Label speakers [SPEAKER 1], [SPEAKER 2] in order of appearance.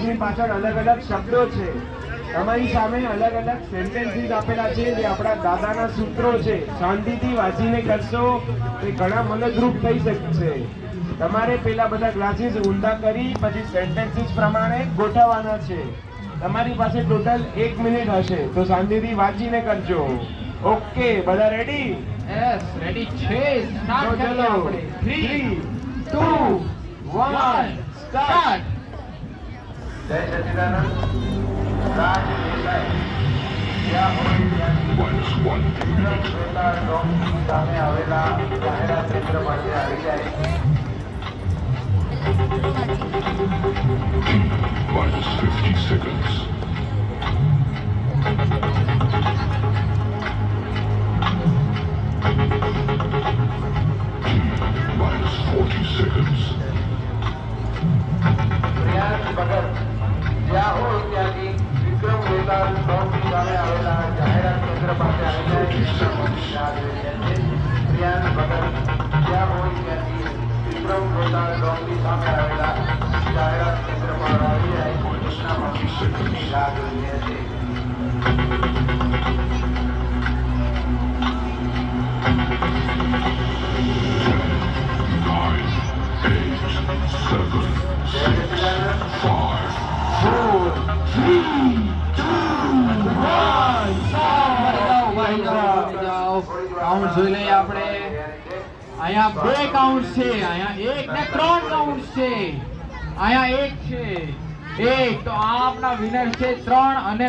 [SPEAKER 1] ની પાછળ અલગ અલગ શબ્દો છે. તમારી સામે અલગ અલગ સેન્ટેન્સીસ આપેલા છે જે આપણા દાદાના સૂત્રો છે. શાંતિથી વાંચીને કરશો એ ઘણા મદદરૂપ થઈ શકશે. તમારે પેલા બધા ક્લાસીસ ઊંધા કરી પછી સેન્ટેન્સીસ પ્રમાણે ગોઠવવાના છે. તમારી પાસે ટોટલ 1 મિનિટ હશે તો શાંતિથી વાંચીને કરજો. ઓકે, બધા રેડી?
[SPEAKER 2] યસ, રેડી છે. સ્ટાર્ટ કરીએ આપણે.
[SPEAKER 1] 3 2 1 સ્ટાર્ટ. જય સચિદાનંદ. રાજ દેસાઈ જ્યાં હોય ત્યાંથી સામે આવેલા જાહેરાત કેન્દ્ર પાસે આવી જાય.
[SPEAKER 3] -50 seconds. -40 seconds.
[SPEAKER 1] પ્રિયાંશ ભગત જ્યાં હોય ત્યાંથી વિક્રમ વેતાલ ચોકની સામે આવેલા જાહેરાત કેન્દ્ર પાસે આવી જાય. પ્રિયાંશ ભગત જ્યાં હોય ત્યાંથી વિક્રમ વેતાલ ચોકની સામે આવેલા જાહેરાત કેન્દ્ર પર આવી જાય. કૃષ્ણની રાહ જોઈએ છે.
[SPEAKER 2] કાઉન્ટ જોઈ લઈએ આપણે. અહીંયા 2 કાઉન્ટ છે, અહીંયા 1 ને 3 કાઉન્ટ છે, અહીંયા 1 છે. 1 તો આ આપના વિનર છે 3 અને